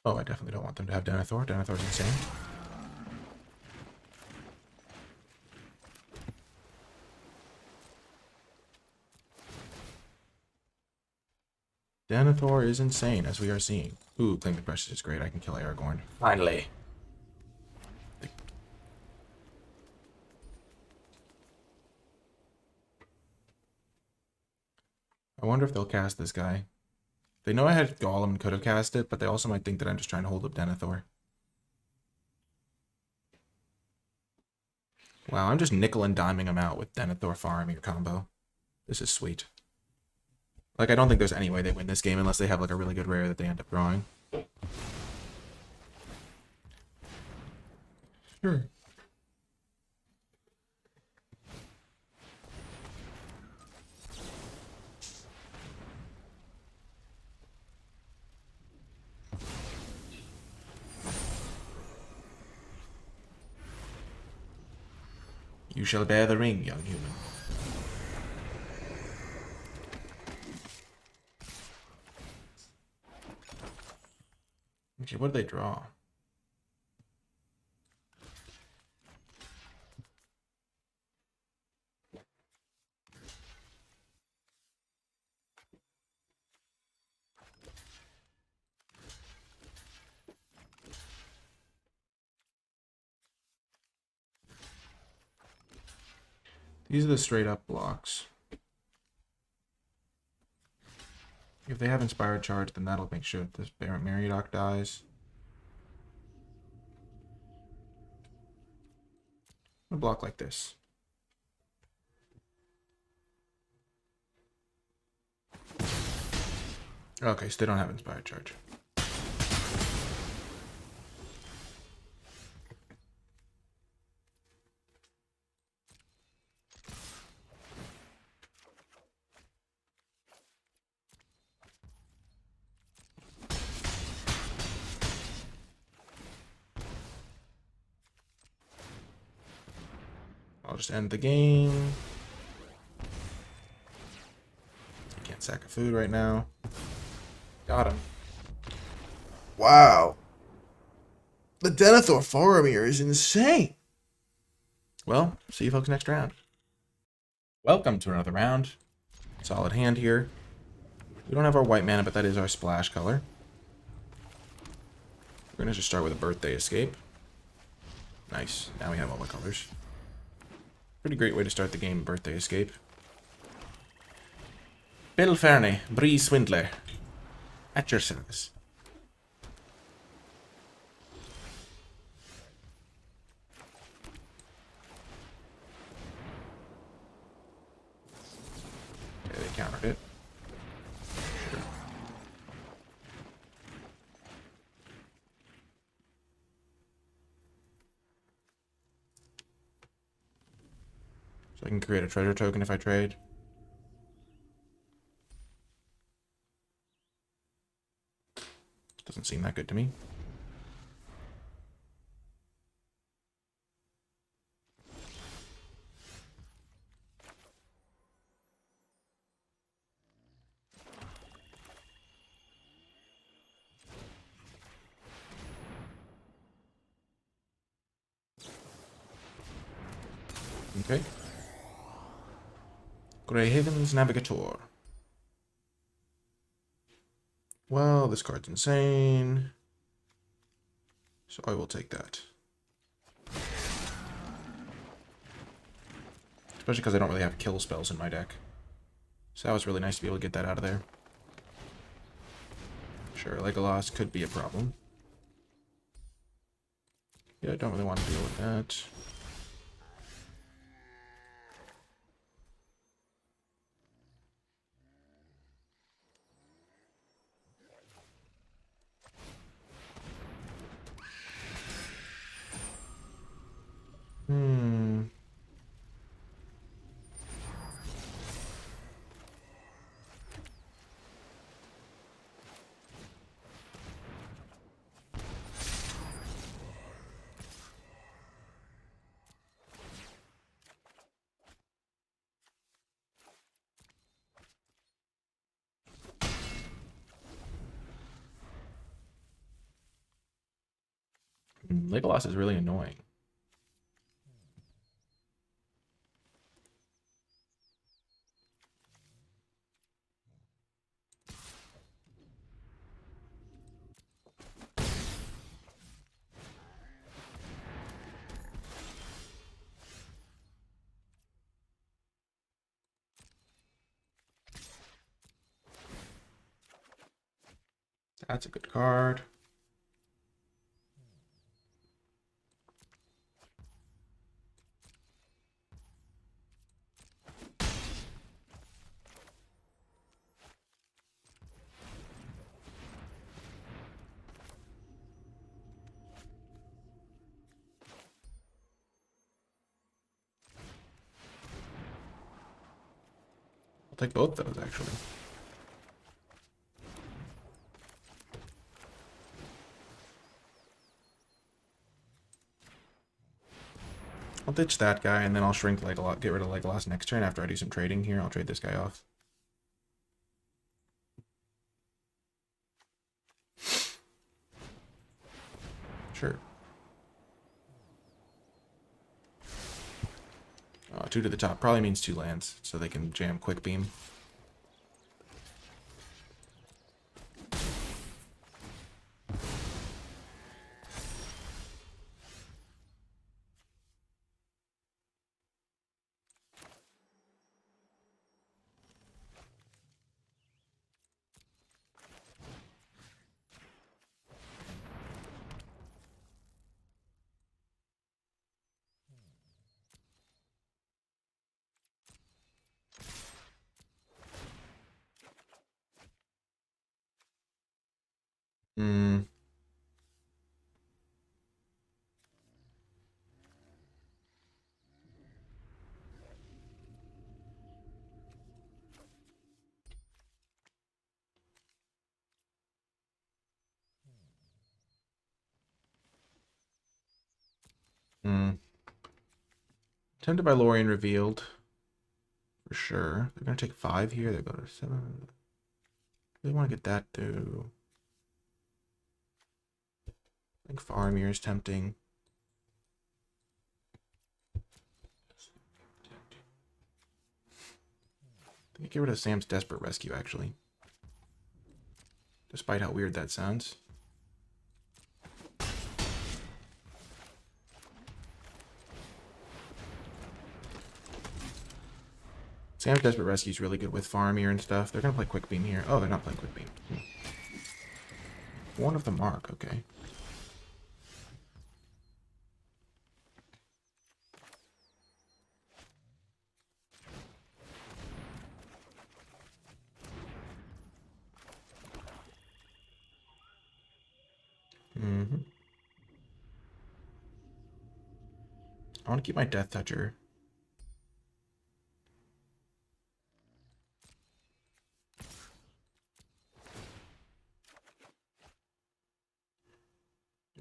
Oh, I definitely don't want them to have Denethor. Denethor's insane. Denethor is insane, as we are seeing. Ooh, Claim the Precious is great. I can kill Aragorn. Finally. I wonder if they'll cast this guy. They know I had Golem and could have cast it, but they also might think that I'm just trying to hold up Denethor. Wow, I'm just nickel and diming them out with Denethor Faramir combo. This is sweet. Like, I don't think there's any way they win this game unless they have, like, a really good rare that they end up drawing. Sure. You shall bear the ring, young human. Okay, what did they draw? These are the straight up blocks. If they have Inspired Charge, then that'll make sure that this Mariodoc dies. A block like this. Okay, so they don't have Inspired Charge. I'll just end the game. I can't sack a food right now. Got him. Wow. The Denethor Faramir is insane. Well, see you folks next round. Welcome to another round. Solid hand here. We don't have our white mana, but that is our splash color. We're going to just start with a Birthday Escape. Nice. Now we have all the colors. Pretty great way to start the game, Birthday Escape. Bill Fernie, Bree Swindler. At your service. Okay, they countered it. Sure. So I can create a treasure token if I trade. Doesn't seem that good to me. Okay. Greyhaven's Navigator. Well, this card's insane. So I will take that. Especially because I don't really have kill spells in my deck. So that was really nice to be able to get that out of there. Sure, Legolas could be a problem. Yeah, I don't really want to deal with that. Legolas is really annoying. That's a good card. I'll take both those, actually. I'll ditch that guy, and then I'll shrink Legolas, get rid of Legolas next turn after I do some trading here. I'll trade this guy off. Sure. 2 to the top probably means 2 lands, so they can jam quick beam. Hmm. Hmm. Tempted by Lorien revealed. For sure. They're going to take 5 here. They go to 7. They want to get that too. I think Faramir is tempting. I think get rid of Sam's Desperate Rescue, actually. Despite how weird that sounds. Sam's Desperate Rescue is really good with Faramir and stuff. They're going to play Quick Beam here. Oh, they're not playing Quick Beam. One of the mark, okay. I want to keep my Death Toucher.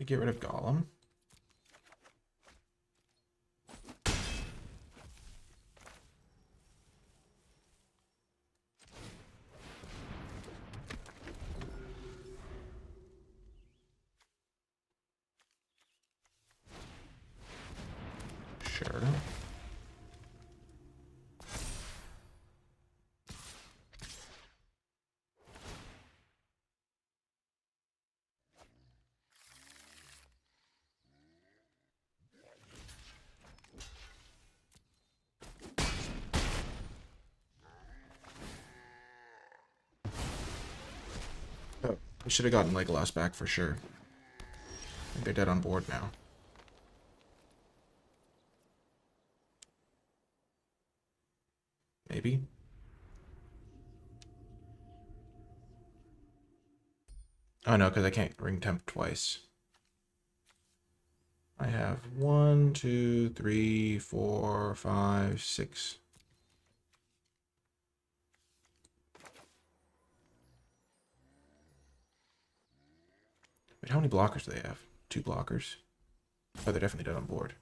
Get rid of Golem. Sure. Oh, we should have gotten Legolas back for sure. I think they're dead on board now. Maybe. Oh no, because I can't ring temp twice. I have 1, 2, 3, 4, 5, 6. Wait, how many blockers do they have? 2 blockers? Oh, they're definitely dead on board.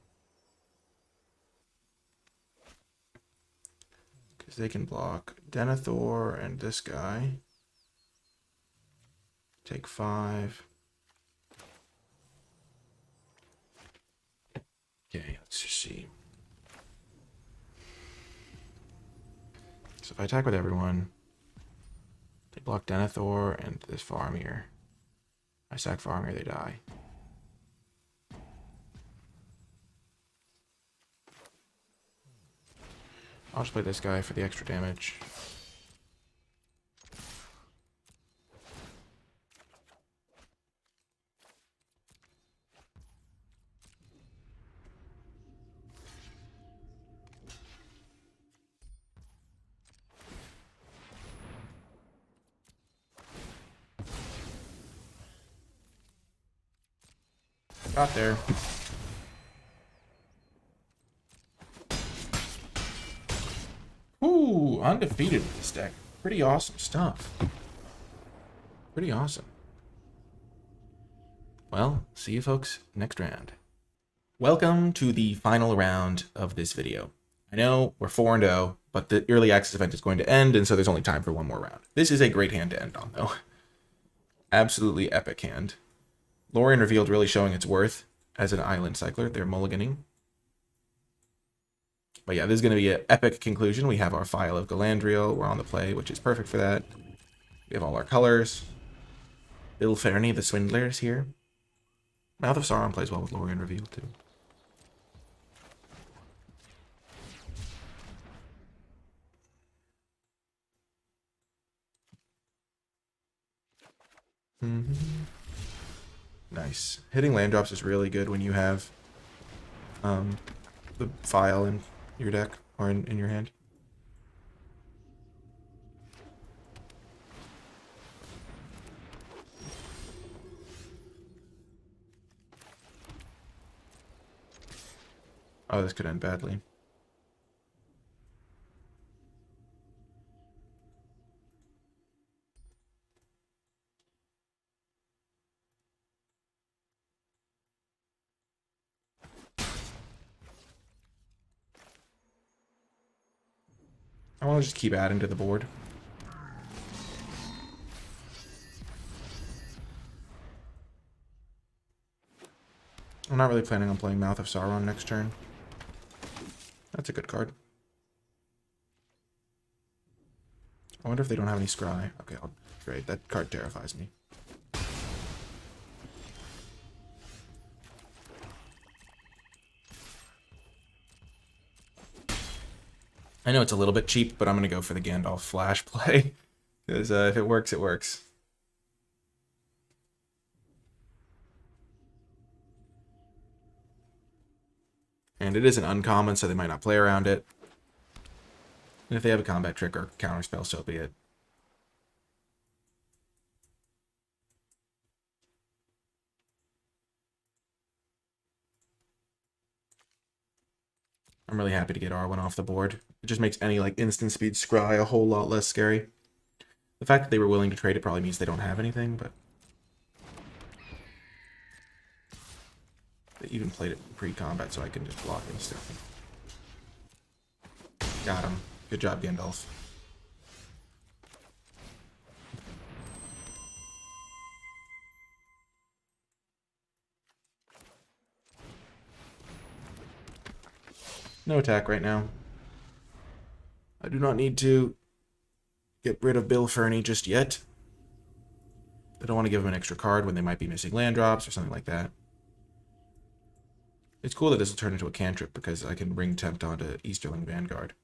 Because they can block Denethor and this guy. Take 5. Okay, let's just see. So if I attack with everyone, they block Denethor and this Faramir. I sack Faramir, they die. I'll just play this guy for the extra damage. Got there. Ooh, undefeated with this deck. Pretty awesome stuff. Pretty awesome. Well, see you folks next round. Welcome to the final round of this video. I know we're 4-0, but the early access event is going to end, and so there's only time for one more round. This is a great hand to end on, though. Absolutely epic hand. Lorien Revealed really showing its worth as an island cycler. They're mulliganing. But yeah, this is going to be an epic conclusion. We have our File of Galandriel. We're on the play, which is perfect for that. We have all our colors. Bill Ferny, the Swindler, is here. Mouth of Sauron plays well with Lorien Revealed, too. Nice. Hitting land drops is really good when you have the file in your deck or in your hand. Oh, this could end badly. I want to just keep adding to the board. I'm not really planning on playing Mouth of Sauron next turn. That's a good card. I wonder if they don't have any Scry. Okay, I'll trade. That card terrifies me. I know it's a little bit cheap, but I'm going to go for the Gandalf Flash play. Because if it works, it works. And it is an uncommon, so they might not play around it. And if they have a combat trick or counter spell, so be it. I'm really happy to get R1 off the board. It just makes any like instant speed scry a whole lot less scary. The fact that they were willing to trade it probably means they don't have anything, but they even played it pre-combat, so I can just block instantly. Got him. Good job, Gandalf. No attack right now. I do not need to get rid of Bill Ferny just yet. I don't want to give him an extra card when they might be missing land drops or something like that. It's cool that this will turn into a cantrip because I can ring tempt onto Easterling Vanguard.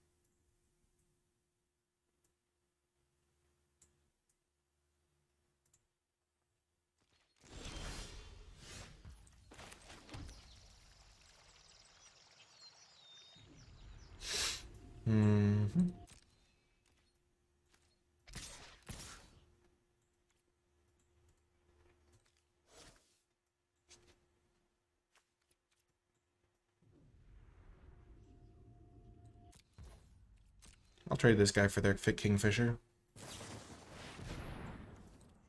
I'll trade this guy for their Fit Kingfisher.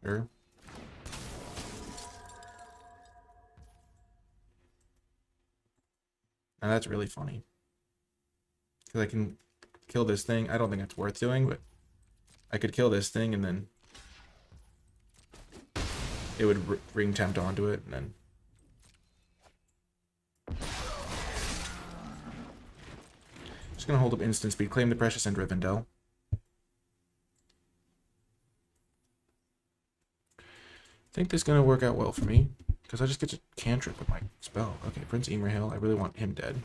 Sure. Now that's really funny. Because I can kill this thing. I don't think it's worth doing, but I could kill this thing and then it would ring tempt onto it and then... Just gonna hold up instant speed, claim the Precious and Rivendell. I think this is gonna work out well for me. Because I just get to cantrip with my spell. Okay, Prince Emerhill. I really want him dead.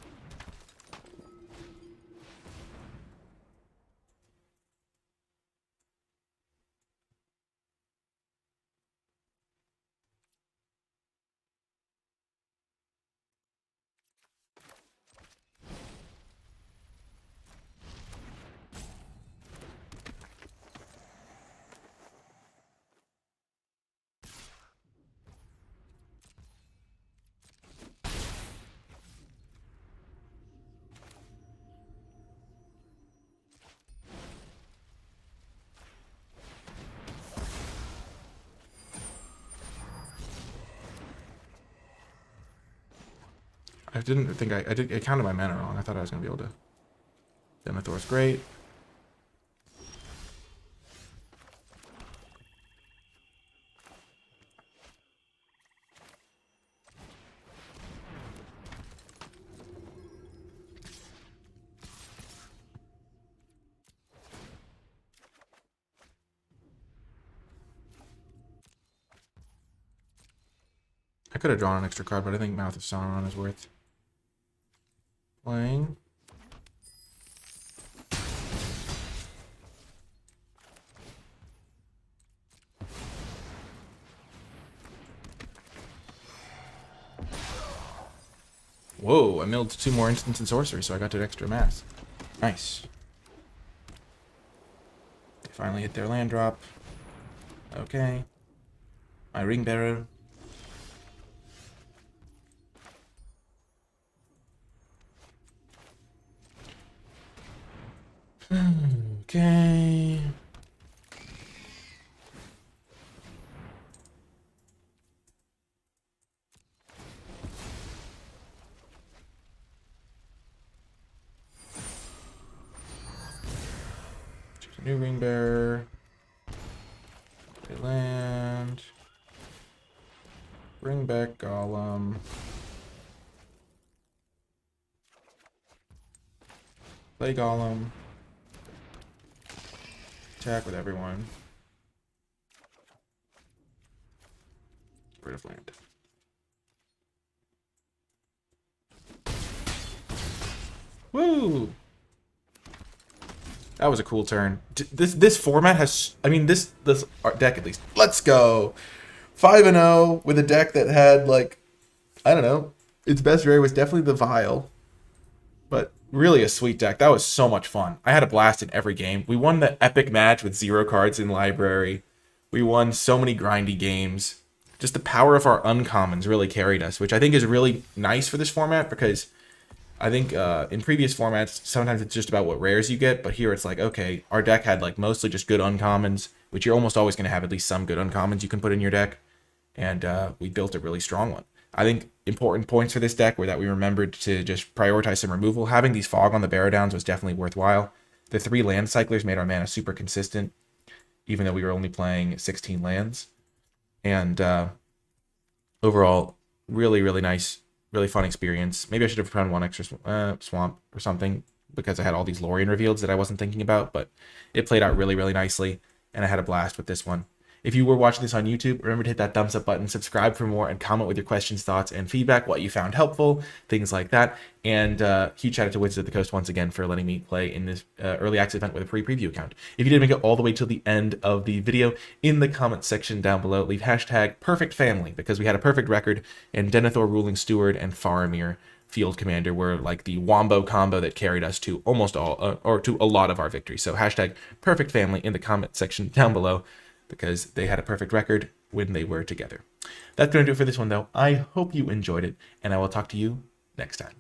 I didn't think I counted my mana wrong. I thought I was gonna be able to. Denethor's great. I could have drawn an extra card, but I think Mouth of Sauron is worth playing. Whoa, I milled 2 more instants and sorcery, so I got to extra mass. Nice. They finally hit their land drop. Okay. My ring bearer. Okay. Choose a new ring bearer. They land. Bring back Golem. Play Golem. Attack with everyone. Get rid of land. Woo! That was a cool turn. This format has, I mean, this deck at least. Let's go. 5-0 with a deck that had, like, I don't know. Its best rare was definitely the Vial. But really a sweet deck. That was so much fun. I had a blast in every game. We won the epic match with 0 cards in library. We won so many grindy games. Just the power of our uncommons really carried us, which I think is really nice for this format because I think in previous formats, sometimes it's just about what rares you get, but here it's like, okay, our deck had like mostly just good uncommons, which you're almost always going to have at least some good uncommons you can put in your deck, and we built a really strong one. I think important points for this deck were that we remembered to just prioritize some removal. Having these Fog on the Bear Downs was definitely worthwhile. The 3 land cyclers made our mana super consistent, even though we were only playing 16 lands. And overall, really, really nice, really fun experience. Maybe I should have found 1 extra swamp or something because I had all these Lorien reveals that I wasn't thinking about, but it played out really, really nicely, and I had a blast with this one. If you were watching this on YouTube, remember to hit that thumbs up button, subscribe for more, and comment with your questions, thoughts, and feedback, what you found helpful, things like that. And huge shout out to Wizards of the Coast once again for letting me play in this early access event with a free preview account. If you did make it all the way till the end of the video, in the comment section down below, leave hashtag perfect family because we had a perfect record, and Denethor Ruling Steward and Faramir Field Commander were like the wombo combo that carried us to almost all, or to a lot of our victories. So hashtag perfect family in the comment section down below, because they had a perfect record when they were together. That's going to do it for this one, though. I hope you enjoyed it, and I will talk to you next time.